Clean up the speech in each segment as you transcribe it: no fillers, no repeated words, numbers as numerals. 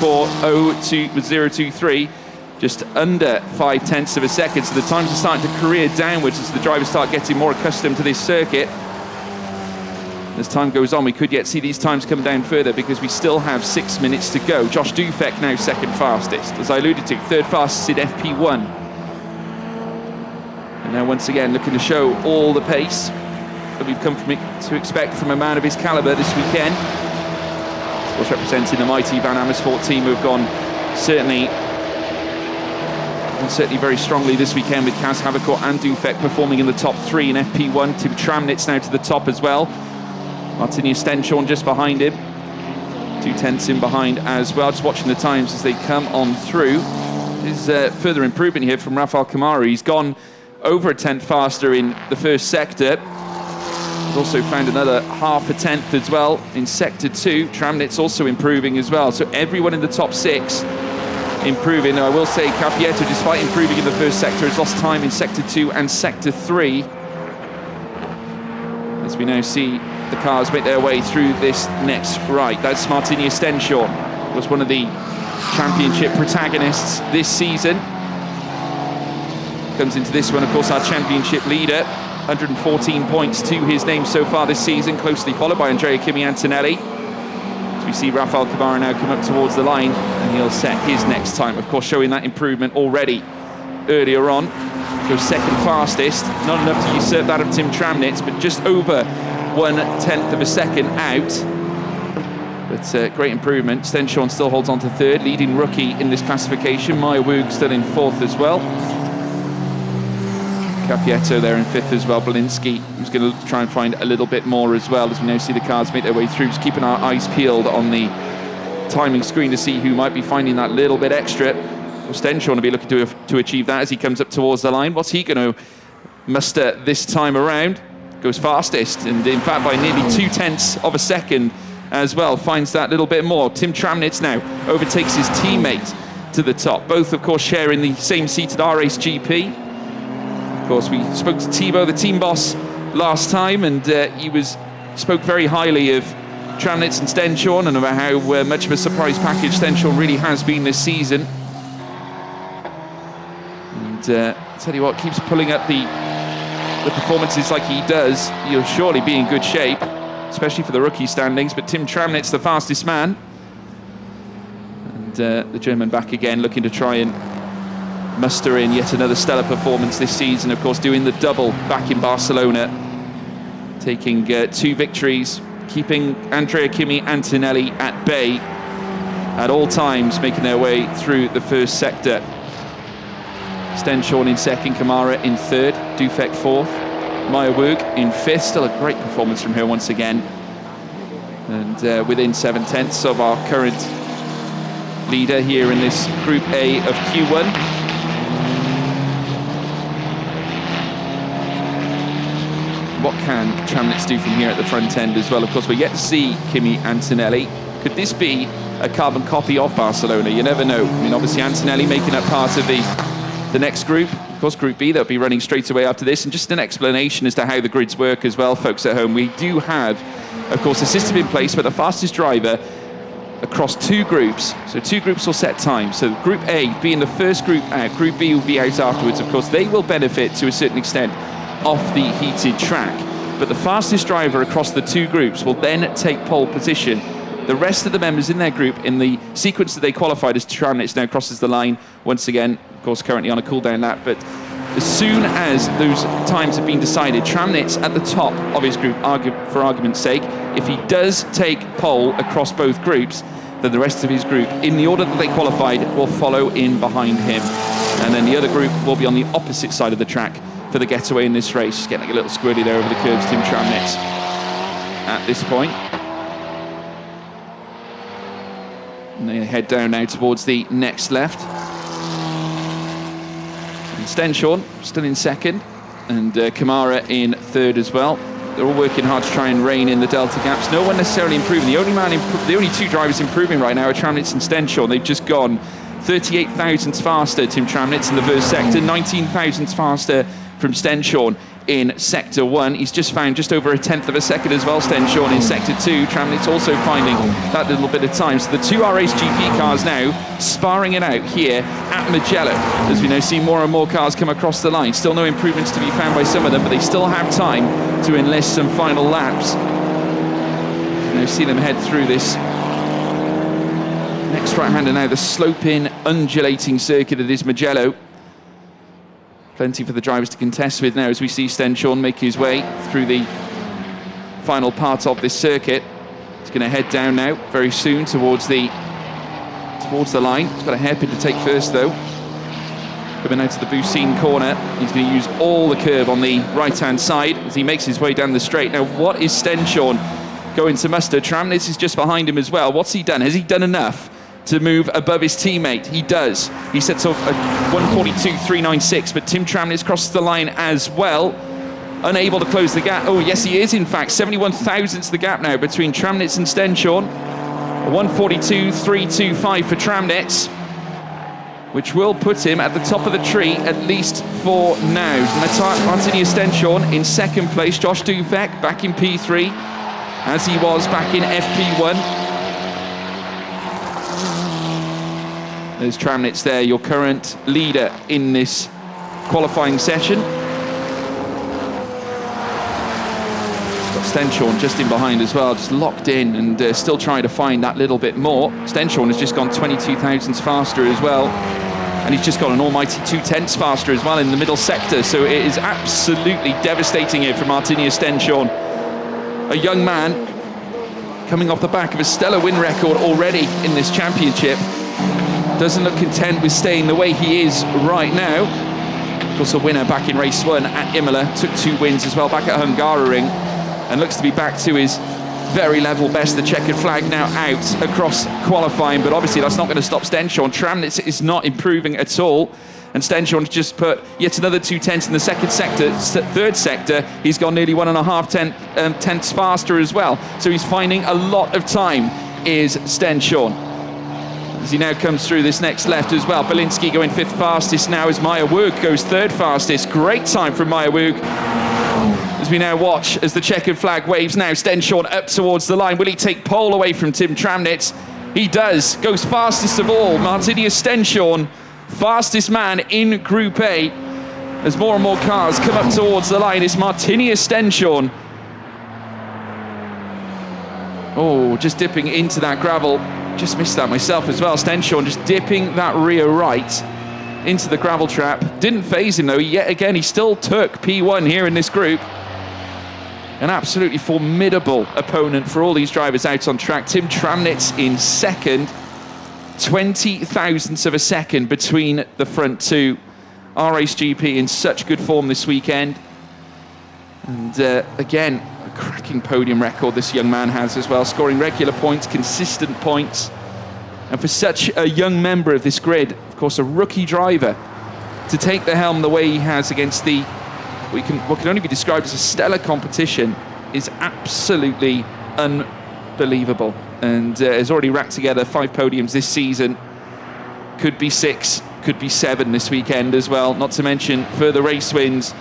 023, just under 0.5 of a second. So the times are starting to career downwards as the drivers start getting more accustomed to this circuit. As time goes on, we could yet see these times come down further because we still have 6 minutes to go. Josh Dufek now second fastest. As I alluded to, third fastest in FP1. And now once again looking to show all the pace that we've come to expect from a man of his calibre this weekend. Of course, representing the mighty Van Amersfoort team, who have gone certainly very strongly this weekend, with Kaz Havercourt and Dufek performing in the top 3 in FP1. Tim Tramnitz now to the top as well. Martinia Stenshorn just behind him. 2/10 in behind as well. Just watching the times as they come on through. There's further improvement here from Rafael Kamara. He's gone over a tenth faster in the first sector. He's also found another half a tenth as well in sector 2. Tramnitz also improving as well. So everyone in the top 6 improving. Now I will say Capietto, despite improving in the first sector, has lost time in sector 2 and sector 3. As we now see the cars make their way through this next right. That's Martinia Stenshorn, was one of the championship protagonists this season. Comes into this one, of course, our championship leader. 114 points to his name so far this season, closely followed by Andrea Kimi Antonelli. As we see Rafael Kamara now come up towards the line, and he'll set his next time, of course, showing that improvement already earlier on. Goes second fastest, not enough to usurp that of Tim Tramnitz, but just over 1/10 of a second out. But great improvement. Stenshorn still holds on to third, leading rookie in this classification. Maya Woog still in fourth as well. Capietto there in fifth as well. Belinsky, who's going to try and find a little bit more as well, as we now see the cars make their way through. Just keeping our eyes peeled on the timing screen to see who might be finding that little bit extra. Well, Stenshorn will be looking to achieve that as he comes up towards the line. What's he going to muster this time around? Goes fastest, and in fact by nearly 2/10 of a second as well. Finds that little bit more. Tim Tramnitz now overtakes his teammate to the top. Both, of course, sharing the same seat at R-Race GP. Of course, we spoke to Thibaut, the team boss, last time, and he spoke very highly of Tramnitz and Stenshorn and about how much of a surprise package Stenshorn really has been this season. And tell you what, keeps pulling up the performances like he does, he'll surely be in good shape, especially for the rookie standings. But Tim Tramnitz, the fastest man, and the German back again, looking to try and muster in yet another stellar performance this season. Of course, doing the double back in Barcelona, taking 2 victories, keeping Andrea Kimi Antonelli at bay at all times, making their way through the first sector. Stenshorn in second, Kamara in third, Dufek fourth, Maya Woog in fifth. Still a great performance from her once again. And within 7/10 of our current leader here in this Group A of Q1. What can Tramnitz do from here at the front end as well? Of course, we're yet to see Kimi Antonelli. Could this be a carbon copy of Barcelona? You never know. I mean, obviously Antonelli making up part of the next group, of course, Group B, they'll be running straight away after this. And just an explanation as to how the grids work as well, folks at home. We do have, of course, a system in place where the fastest driver across 2 groups, so 2 groups will set time. So Group A being the first group out, Group B will be out afterwards. Of course, they will benefit to a certain extent off the heated track. But the fastest driver across the 2 groups will then take pole position. The rest of the members in their group, in the sequence that they qualified, as Tramnitz now crosses the line once again, of course currently on a cool-down lap, but as soon as those times have been decided, Tramnitz at the top of his group, for argument's sake, if he does take pole across both groups, then the rest of his group, in the order that they qualified, will follow in behind him. And then the other group will be on the opposite side of the track for the getaway in this race. Just getting like a little squirty there over the curbs, Tim Tramnitz at this point. And they head down now towards the next left. And Stenshorn still in second, and Kamara in third as well. They're all working hard to try and rein in the delta gaps. No one necessarily improving. The only 2 drivers improving right now are Tramnitz and Stenshorn. They've just gone 38 thousandths faster, Tim Tramnitz in the first sector, 19 thousandths faster from Stenshorn in Sector 1. He's just found just over a tenth of a second as well, Stenshorn in Sector 2. Tramnitz also finding that little bit of time. So the two RAce GP cars now sparring it out here at Mugello. As we now see more and more cars come across the line. Still no improvements to be found by some of them, but they still have time to enlist some final laps. You now see them head through this next right-hander now, the sloping, undulating circuit that is Mugello. Plenty for the drivers to contest with now as we see Stenshorn make his way through the final part of this circuit. He's going to head down now very soon towards the line. He's got a hairpin to take first though. Coming out to the Bucine corner, he's going to use all the curb on the right-hand side as he makes his way down the straight. Now, what is Stenshorn going to muster? Tramnitz is just behind him as well. What's he done? Has he done enough to move above his teammate? He does. He sets off at 1:42.396, but Tim Tramnitz crosses the line as well, unable to close the gap. Oh, yes, he is, in fact. 71 thousandths the gap now between Tramnitz and Stenshorn. 1:42.325 for Tramnitz, which will put him at the top of the tree, at least for now. Martini Stenshorn in second place. Josh Dufek back in P3, as he was back in FP1. There's Tramnitz there, your current leader in this qualifying session. Got Stenshorn just in behind as well, just locked in and still trying to find that little bit more. Stenshorn has just gone 22 thousandths faster as well. And he's just got an almighty 2 tenths faster as well in the middle sector. So it is absolutely devastating here for Martini Stenshorn. A young man coming off the back of a stellar win record already in this championship. Doesn't look content with staying the way he is right now. Of course, a winner back in race 1 at Imola. Took 2 wins as well back at Hungaroring. And looks to be back to his very level best. The checkered flag now out across qualifying. But obviously that's not going to stop Stenshorn. Tramnitz is not improving at all. And Stenshorn just put yet another 2 tenths in the second sector. Third sector, he's gone nearly 1.5 tenths faster as well. So he's finding a lot of time, is Stenshorn. As he now comes through this next left as well. Belinsky going 5th fastest now as Meyer Woog goes 3rd fastest. Great time from Meyer Woog. As we now watch as the checkered flag waves now. Stenshorn up towards the line. Will he take pole away from Tim Tramnitz? He does. Goes fastest of all. Martinius Stenshorn, fastest man in Group A. As more and more cars come up towards the line, it's Martinius Stenshorn. Oh, just dipping into that gravel. Just missed that myself as well. Stenshorn just dipping that rear right into the gravel trap. Didn't phase him though. Yet again, he still took P1 here in this group. An absolutely formidable opponent for all these drivers out on track. Tim Tramnitz in second. 20 thousandths of a second between the front two. RAce GP in such good form this weekend. And again, a cracking podium record this young man has as well, scoring regular points, consistent points. And for such a young member of this grid, of course a rookie driver, to take the helm the way he has against the what can only be described as a stellar competition is absolutely unbelievable. And has already racked together 5 podiums this season. Could be 6, could be 7 this weekend as well, not to mention further race wins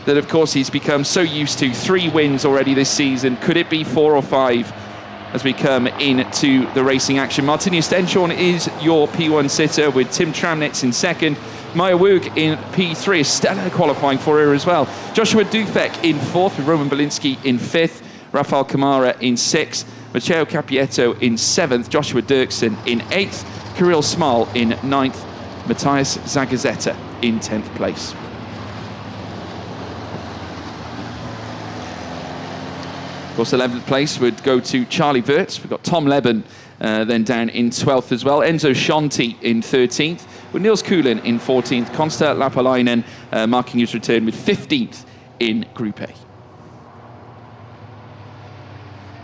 that of course he's become so used to. 3 wins already this season. Could it be 4 or 5 as we come into the racing action? Martinius Stenshorn is your P1 sitter with Tim Tramnitz in second. Meyer Woog in P3, stellar qualifying for her as well. Joshua Dufek in 4th with Roman Belinsky in 5th. Rafael Kamara in 6th. Matteo Capietto in 7th. Joshua Dirksen in 8th. Kirill Small in 9th. Matthias Zagazeta in 10th place. Of course, 11th place would go to Charlie Wirtz. We've got Tom Leben then down in 12th as well. Enzo Scianti in 13th. With Niels Kuhlin in 14th. Konsta Lapalainen marking his return with 15th in Group A.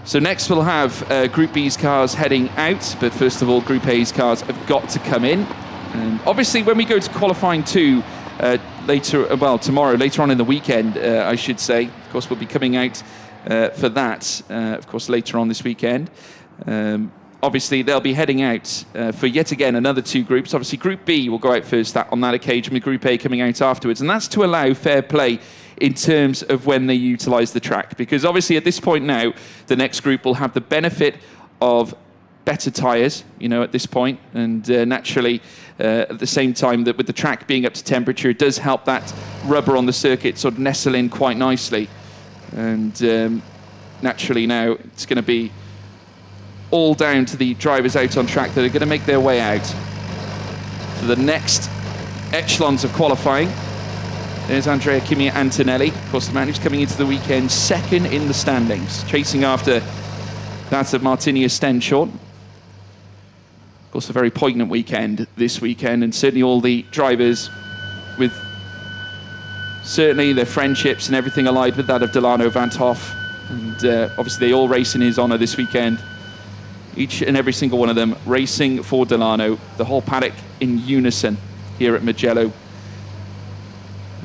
So next we'll have Group B's cars heading out, but first of all, Group A's cars have got to come in. And obviously, when we go to qualifying 2 tomorrow, later on in the weekend, I should say, of course, we'll be coming out for that, of course, later on this weekend. Obviously, they'll be heading out for yet again another 2 groups. Obviously, Group B will go out first on that occasion, with Group A coming out afterwards. And that's to allow fair play in terms of when they utilise the track. Because obviously at this point now, the next group will have the benefit of better tyres, you know, at this point, and naturally, at the same time, that with the track being up to temperature, it does help that rubber on the circuit sort of nestle in quite nicely. And naturally now, it's going to be all down to the drivers out on track that are going to make their way out for the next echelons of qualifying. There's Andrea Kimi Antonelli, of course, the man who's coming into the weekend second in the standings, chasing after that of Martinia Stenshorn. Of course, a very poignant weekend this weekend, and certainly all the drivers with certainly their friendships and everything allied with that of Delano Van Hoff. And obviously they all race in his honour this weekend. Each and every single one of them racing for Delano, the whole paddock in unison here at Mugello.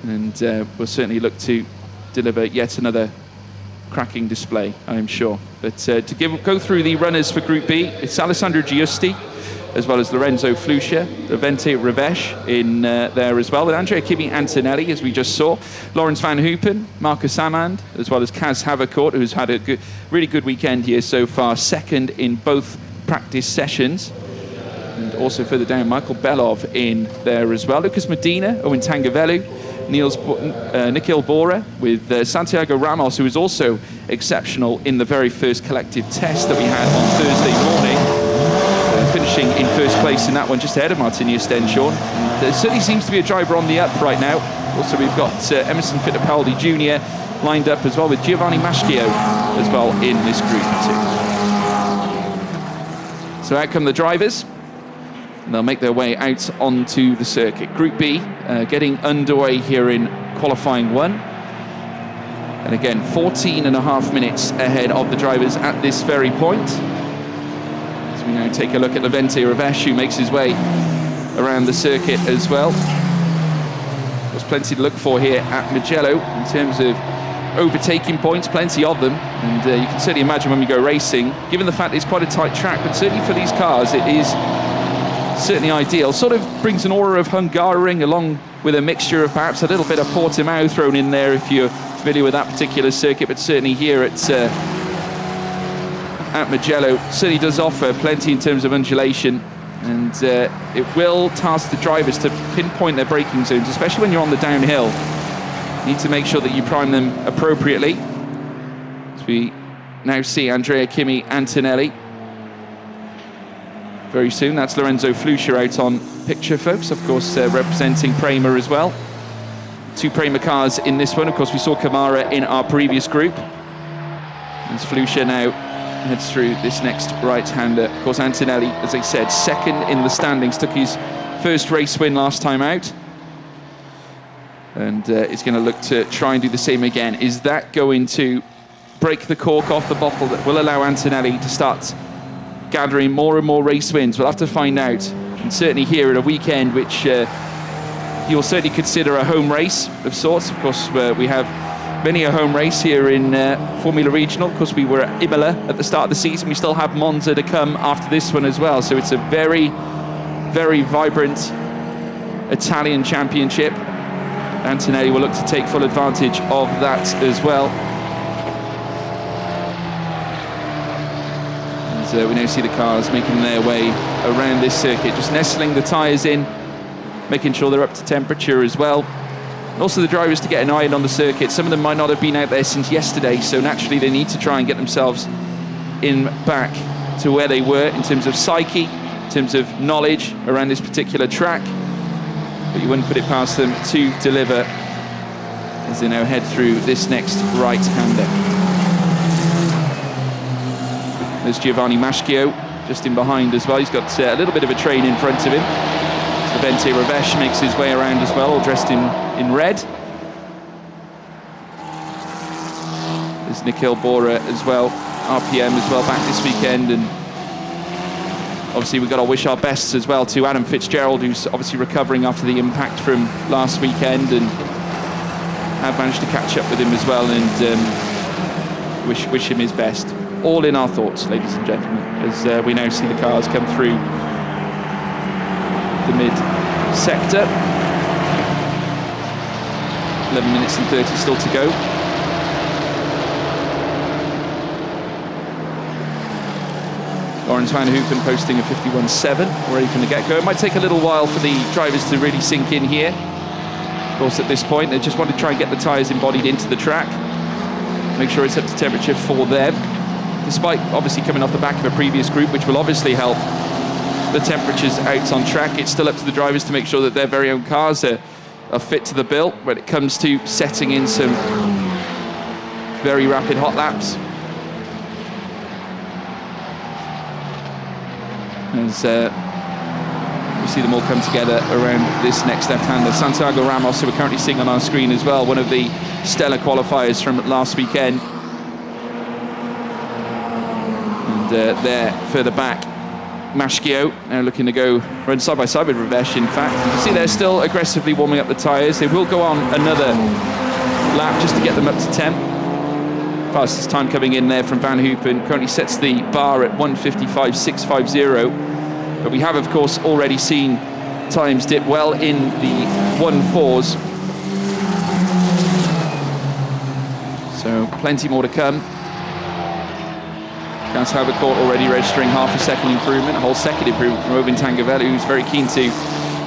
And we'll certainly look to deliver yet another cracking display, I'm sure. But to go through the runners for Group B, it's Alessandro Giusti, as well as Lorenzo Fluscia, Levente Ravesh in there as well, with Andrea Kimi Antonelli, as we just saw, Lawrence Van Hoopen, Marcus Amand, as well as Kaz Havercourt, who's had a really good weekend here so far, second in both practice sessions. And also further down, Michael Belov in there as well, Lucas Medina, Owen Tangavelu, Nikhil Bora, with Santiago Ramos, who was also exceptional in the very first collective test that we had on Thursday morning. Finishing in first place in that one, just ahead of Martinia Stenshorn. There certainly seems to be a driver on the up right now. Also, we've got Emerson Fittipaldi Jr. lined up as well, with Giovanni Maschio as well in this group too. So out come the drivers, and they'll make their way out onto the circuit. Group B getting underway here in qualifying one. And again, 14.5 minutes ahead of the drivers at this very point. We now take a look at Levente Ravesh, who makes his way around the circuit as well. There's plenty to look for here at Mugello in terms of overtaking points, plenty of them. And you can certainly imagine when we go racing, given the fact it's quite a tight track, but certainly for these cars, it is certainly ideal. Sort of brings an aura of Hungaroring along with a mixture of perhaps a little bit of Portimao thrown in there if you're familiar with that particular circuit, but certainly here at Mugello certainly does offer plenty in terms of undulation, and it will task the drivers to pinpoint their braking zones, especially when you're on the downhill. You need to make sure that you prime them appropriately. As we now see Andrea Kimi Antonelli very soon. That's Lorenzo Fluscia out on picture, folks, of course, representing Prema as well. Two Prema cars in this one. Of course, we saw Kamara in our previous group. As Fluscia now heads through this next right-hander. Of course, Antonelli, as I said, second in the standings, took his first race win last time out, and is going to look to try and do the same again. Is that going to break the cork off the bottle that will allow Antonelli to start gathering more and more race wins? We'll have to find out. And certainly here at a weekend which you'll certainly consider a home race of sorts. Of course, we have many a home race here in Formula Regional. Of course, we were at Imola at the start of the season. We still have Monza to come after this one as well. So it's a very, very vibrant Italian championship. Antonelli will look to take full advantage of that as well. And we now see the cars making their way around this circuit, just nestling the tyres in, making sure they're up to temperature as well. And also the drivers to get an eye on the circuit. Some of them might not have been out there since yesterday, so naturally they need to try and get themselves in back to where they were in terms of psyche, in terms of knowledge around this particular track. But you wouldn't put it past them to deliver as they now head through this next right-hander. There's Giovanni Maschio just in behind as well. He's got a little bit of a train in front of him. Levente Ravesh makes his way around as well, all dressed in red. There's Nikhil Bora as well, RPM as well, back this weekend. And obviously we've got to wish our best as well to Adam Fitzgerald, who's obviously recovering after the impact from last weekend, and have managed to catch up with him as well, and wish him his best. All in our thoughts, ladies and gentlemen, as we now see the cars come through the mid-sector. 11 minutes and 30 still to go. Laurens van Hoopen posting a 51.7 already from the get-go. It might take a little while for the drivers to really sink in here. Of course, at this point, they just want to try and get the tyres embodied into the track, make sure it's up to temperature for them, despite obviously coming off the back of a previous group, which will obviously help the temperatures out on track. It's still up to the drivers to make sure that their very own cars are fit to the bill when it comes to setting in some very rapid hot laps. As we see them all come together around this next left-hander. Santiago Ramos, who we're currently seeing on our screen as well, one of the stellar qualifiers from last weekend. And there, further back, Mugello now looking to go run side by side with Ravesh. In fact, you see they're still aggressively warming up the tyres. They will go on another lap just to get them up to temp. Fastest time coming in there from Van Hoopen currently sets the bar at 1:55.650. But we have, of course, already seen times dip well in the 1.4s. So plenty more to come. Gans Havercourt already registering half a second improvement, a whole second improvement from Robin Tangavelli, who's very keen to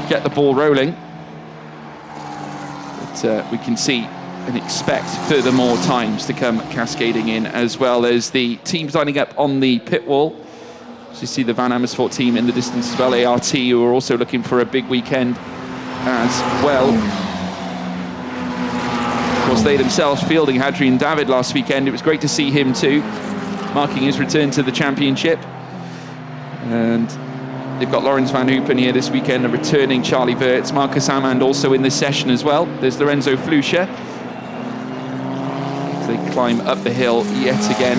get the ball rolling. But we can see and expect further more times to come cascading in, as well as the teams lining up on the pit wall. So you see the Van Amersfoort team in the distance as well, ART, who are also looking for a big weekend as well. Of course, they themselves fielding Hadrian David last weekend. It was great to see him too, marking his return to the championship. And they've got Laurens van Hoopen here this weekend, and returning Charlie Wirtz, Marcus Amand also in this session as well. There's Lorenzo Fluscher. They climb up the hill yet again.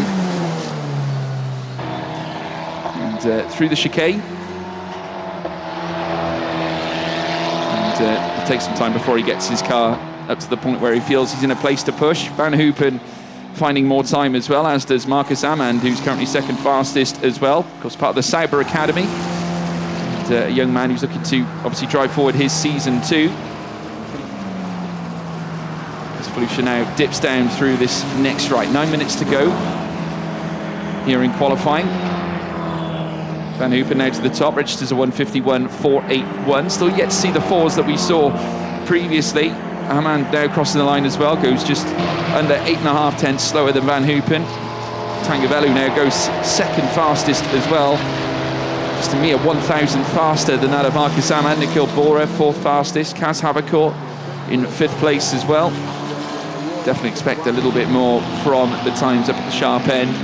And through the chicane. And it takes some time before he gets his car up to the point where he feels he's in a place to push. Van Hoopen finding more time as well, as does Marcus Amand, who's currently second fastest as well. Of course, part of the Sauber Academy. And a young man who's looking to obviously drive forward his season too. Fluscher now dips down through this next right. 9 minutes to go here in qualifying. Van Hoopen now to the top, registers a 1:51.481. Still yet to see the fours that we saw previously. Amand now crossing the line as well, goes just under 8.5 tenths slower than Van Hoopen. Tangavelli now goes second fastest as well. Just a mere 1,000 faster than that of Marcus Amand. Nikhil Bora, fourth fastest. Kaz Havercourt in fifth place as well. Definitely expect a little bit more from the times up at the sharp end.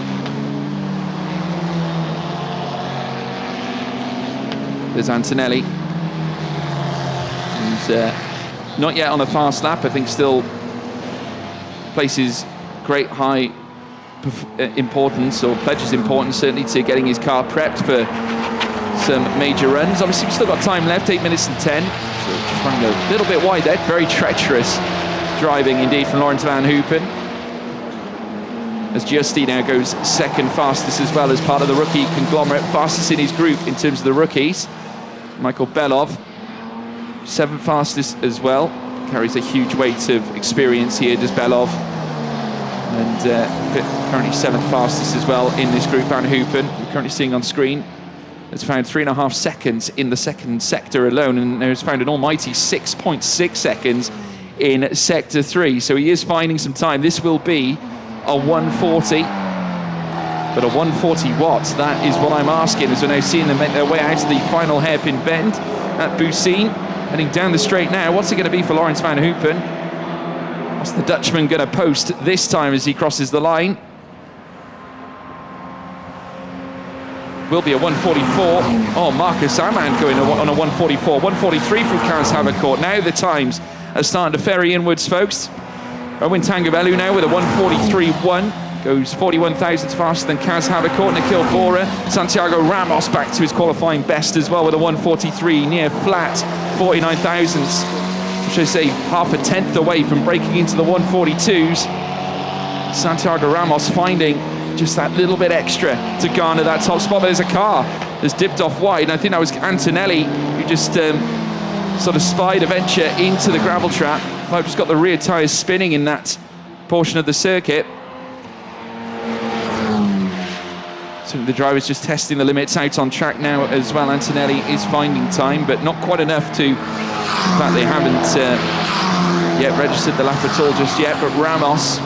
There's Antonelli, who's not yet on a fast lap. I think still places great high importance, or pledges importance certainly, to getting his car prepped for some major runs. Obviously we've still got time left, 8 minutes and 10. So just running a little bit wide there, very treacherous driving indeed from Laurens van Hoopen. As Giusti now goes second fastest as well, as part of the rookie conglomerate, fastest in his group in terms of the rookies. Michael Belov, seventh fastest as well. Carries a huge weight of experience here, does Belov. And currently seventh fastest as well in this group. Van Hoopen, we're currently seeing on screen, has found 3.5 seconds in the second sector alone, and has found an almighty 6.6 seconds in sector 3. So he is finding some time. This will be a 1:40, but a 1:40 what? That is what I'm asking, as we're now seeing them make their way out to the final hairpin bend at Boussin. Heading down the straight now. What's it going to be for Laurens van Hoopen? What's the Dutchman going to post this time as he crosses the line? Will be a 1:44. Oh, Marcus Amand going on a 1:44. 1:43 from Kaz Havercourt. Now the times are starting to ferry inwards, folks. Owen Tangavelli now with a 1:43.1. Goes 41 thousandths faster than Kaz Havercourt. Nikhil Bora. Santiago Ramos back to his qualifying best as well with a 1:43, near flat 49 thousandths. Which I say half a tenth away from breaking into the 1:42s. Santiago Ramos finding just that little bit extra to garner that top spot. There's a car that's dipped off wide, and I think that was Antonelli who just sort of spied a venture into the gravel trap. I've just got the rear tyres spinning in that portion of the circuit. So the driver's just testing the limits out on track now as well. Antonelli is finding time, but not quite enough to... In fact, they haven't yet registered the lap at all just yet, but Ramos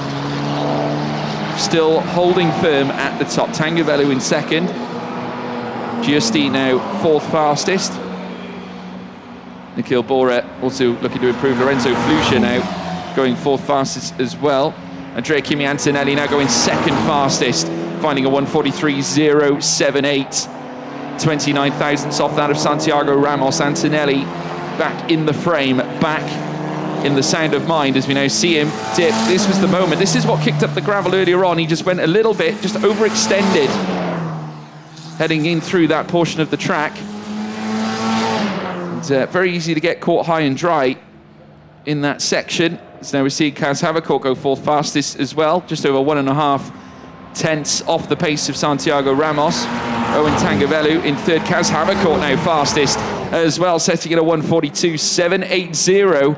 still holding firm at the top. Tangavellu in second. Giusti now fourth fastest. Nikhil Bora also looking to improve. Lorenzo Flusha now going fourth fastest as well. Andrea Kimi Antonelli now going second fastest, finding a 1:43.078. 29 thousandths off that of Santiago Ramos. Antonelli back in the frame, back in the sound of mind as we now see him dip. This was the moment. This is what kicked up the gravel earlier on. He just went a little bit, just overextended, heading in through that portion of the track. And, very easy to get caught high and dry in that section. So now we see Kaz Havercourt go fourth fastest as well, just over 1.5 tenths off the pace of Santiago Ramos. Owen Tangavellu in third. Kaz Havercourt now fastest as well, setting it a 1:42.780.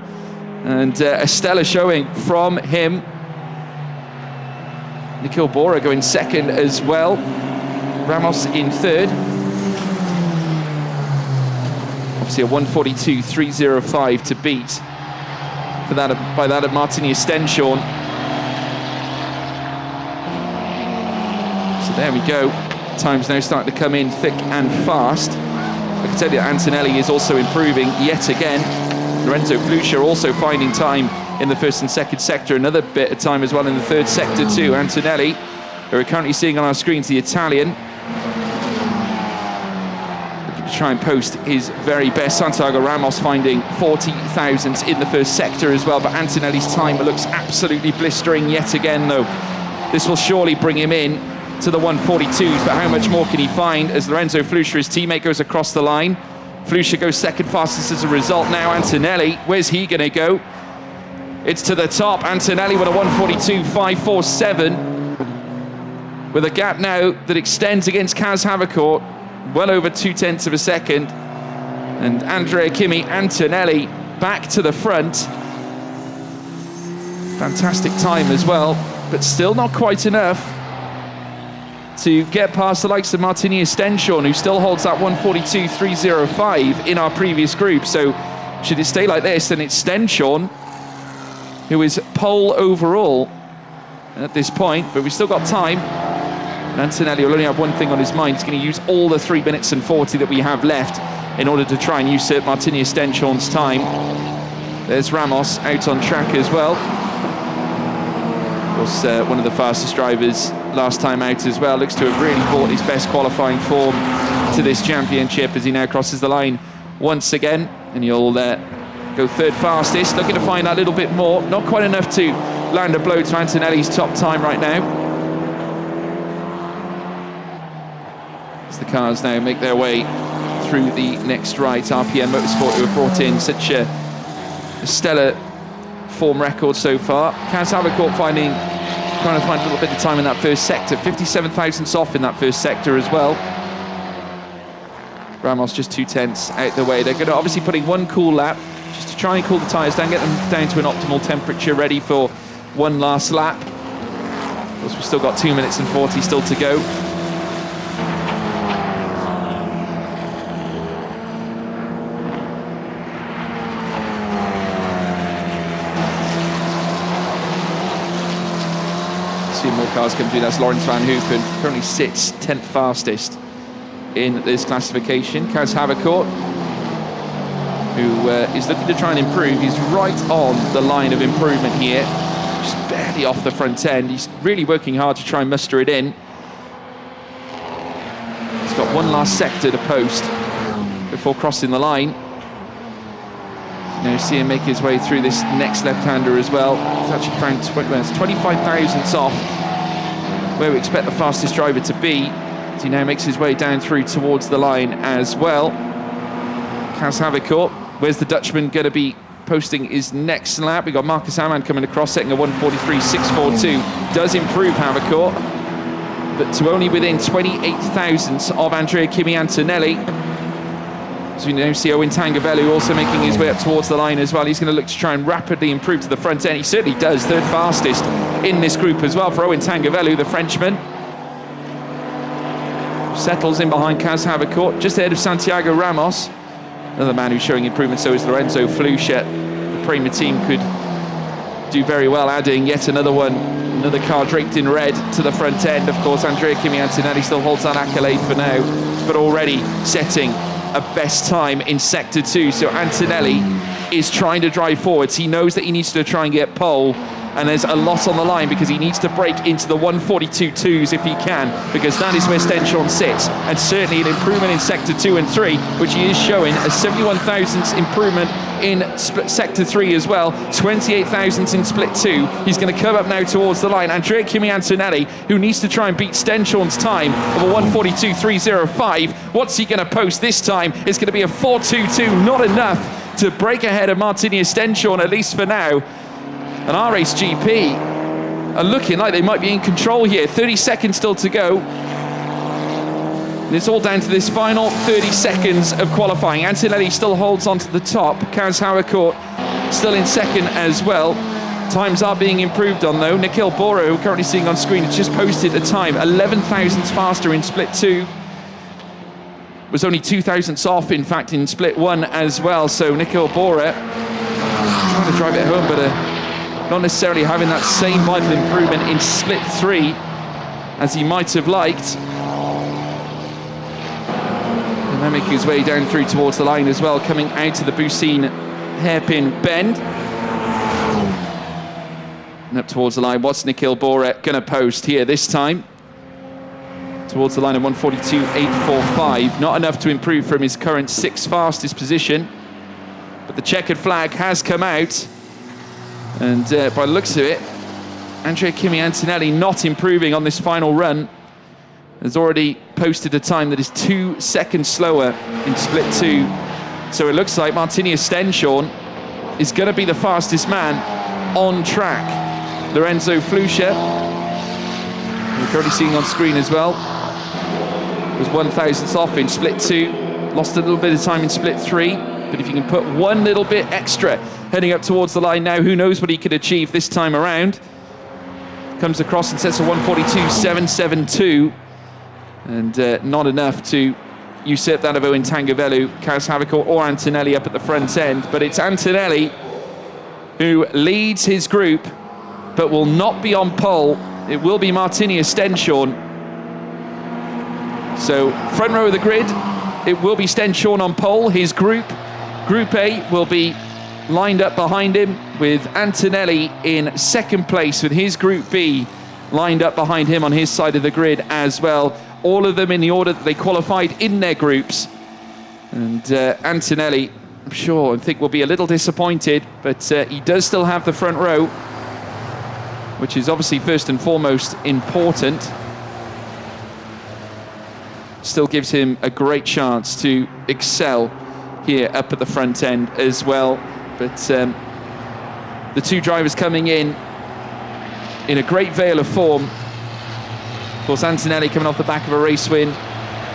And a stellar showing from him. Nikhil Bora going second as well. Ramos in third. Obviously a 1:42.305 to beat for that by that of Martini Stenshorn. So there we go. Time's now starting to come in thick and fast. I can tell you that Antonelli is also improving yet again. Lorenzo Flusha also finding time in the first and second sector. Another bit of time as well in the third sector too. Antonelli, who we're currently seeing on our screens, the Italian, looking to try and post his very best. Santiago Ramos finding 40 thousandths in the first sector as well. But Antonelli's time looks absolutely blistering yet again though. This will surely bring him in to the 1:42s, but how much more can he find as Lorenzo Flusha, his teammate, goes across the line. Flusha goes second fastest as a result. Now Antonelli, where's he going to go? It's to the top. Antonelli with a 1:42.547, with a gap now that extends against Kaz Havercourt, well over 0.2 of a second. And Andrea Kimi Antonelli back to the front. Fantastic time as well, but still not quite enough to get past the likes of Martini Stenshorn, who still holds that 1:42.305 in our previous group. So should it stay like this, then it's Stenshorn who is pole overall at this point, but we've still got time. And Antonelli will only have one thing on his mind. He's going to use all the 3 minutes and 40 that we have left in order to try and usurp Martini Stenshorn's time. There's Ramos out on track as well. Of course, one of the fastest drivers last time out as well. Looks to have really brought his best qualifying form to this championship as he now crosses the line once again. And he'll go third fastest, looking to find that little bit more. Not quite enough to land a blow to Antonelli's top time right now. As the cars now make their way through the next right, RPM Motorsport, who have brought in such a stellar form record so far. Kaz Havercourt trying to find a little bit of time in that first sector. 57 thousandths off in that first sector as well. Ramos just 2/10 out the way. They're going to obviously putting one cool lap just to try and cool the tyres down, get them down to an optimal temperature, ready for one last lap. Of course, we've still got 2 minutes and 40 still to go. See more cars come through. That's Lawrence Van Hoopen, currently sits 10th fastest in this classification. Kaz Havercourt, who is looking to try and improve. He's right on the line of improvement here, just barely off the front end. He's really working hard to try and muster it in. He's got one last sector to post before crossing the line. Now see him make his way through this next left-hander as well. He's actually found 25 thousandths off where we expect the fastest driver to be. As he now makes his way down through towards the line as well. Kaz Havercourt, where's the Dutchman going to be posting his next lap? We've got Marcus Hamann coming across, setting a 1:43.642. Does improve Havercourt, but to only within 28 thousandths of Andrea Kimi Antonelli. As we now see Owen Tangavellu also making his way up towards the line as well. He's going to look to try and rapidly improve to the front end. He certainly does, third fastest in this group as well for Owen Tangavellu, the Frenchman. Settles in behind Kaz Havercourt, just ahead of Santiago Ramos. Another man who's showing improvement, so is Lorenzo Flusha. The Prema team could do very well, adding yet another one, another car draped in red to the front end. Of course, Andrea Kimi Antonelli still holds that accolade for now, but already setting a best time in Sector 2. So Antonelli is trying to drive forwards. He knows that he needs to try and get pole, and there's a lot on the line because he needs to break into the 142.2s if he can, because that is where Stenchon sits, and certainly an improvement in Sector 2 and 3, which he is showing a 71 thousandths improvement in Sector 3 as well, 28 thousandths in Split 2. He's going to come up now towards the line. Andrea Kimi Antonelli, who needs to try and beat Stenchon's time of a 142.305. What's he going to post this time? It's going to be a 4.22, not enough to break ahead of Martinius Stenchon, at least for now. And RHGP are looking like they might be in control here. 30 seconds still to go. And it's all down to this final 30 seconds of qualifying. Antonelli still holds on to the top. Kaz Havercourt still in second as well. Times are being improved on though. Nikhil Bora, who we're currently seeing on screen, has just posted a time 11 thousandths faster in Split 2. Was only 2 thousandths off, in fact, in Split 1 as well. So Nikhil Bora trying to drive it home, but not necessarily having that same vital improvement in Split 3 as he might have liked. And then making his way down through towards the line as well, coming out of the Bucine hairpin bend. And up towards the line, what's Nikhil Bora going to post here this time? Towards the line of 142.845. Not enough to improve from his current 6th fastest position. But the checkered flag has come out. And by the looks of it, Andrea Kimi Antonelli not improving on this final run. Has already posted a time that is 2 seconds slower in Split 2. So it looks like Martinius Stenchon is going to be the fastest man on track. Lorenzo Flusha, we're currently seeing on screen as well, was 1 thousandths off in Split 2. Lost a little bit of time in Split 3. But if you can put one little bit extra heading up towards the line now, who knows what he could achieve this time around. Comes across and sets a 142.772. And not enough to usurp that of Owen Tangavellu, Kaz Havercourt or Antonelli up at the front end. But it's Antonelli who leads his group, but will not be on pole. It will be Martinius Stenchon. So front row of the grid, it will be Stenchon on pole. His Group A will be lined up behind him, with Antonelli in second place, with his Group B lined up behind him on his side of the grid as well. All of them in the order that they qualified in their groups. And Antonelli, I'm sure, I think will be a little disappointed, but he does still have the front row, which is obviously first and foremost important. Still gives him a great chance to excel here up at the front end as well. But the two drivers coming in a great veil of form. Of course, Antonelli coming off the back of a race win,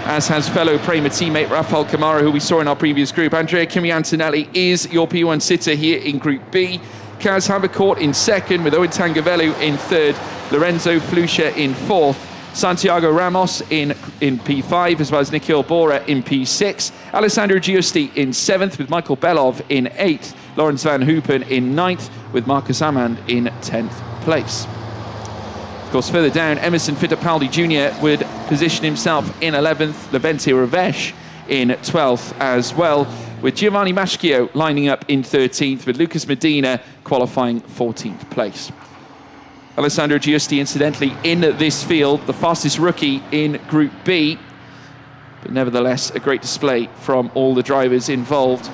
as has fellow Prema teammate Rafael Camara, who we saw in our previous group. Andrea Kimi Antonelli is your P1 sitter here in Group B. Kaz Havercourt in second, with Owen Tangavellu in third, Lorenzo Flusha in fourth, Santiago Ramos in P5, as well as Nikhil Bora in P6, Alessandro Giusti in 7th, with Michael Belov in 8th, Lawrence Van Hoopen in 9th, with Marcus Amand in 10th place. Of course, further down, Emerson Fittipaldi Jr. would position himself in 11th, Levente Ravesh in 12th as well, with Giovanni Maschio lining up in 13th, with Lucas Medina qualifying 14th place. Alessandro Giusti, incidentally, in this field, the fastest rookie in Group B, but nevertheless, a great display from all the drivers involved.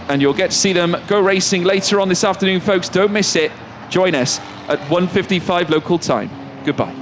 And you'll get to see them go racing later on this afternoon, folks. Don't miss it. Join us at 1:55 local time. Goodbye.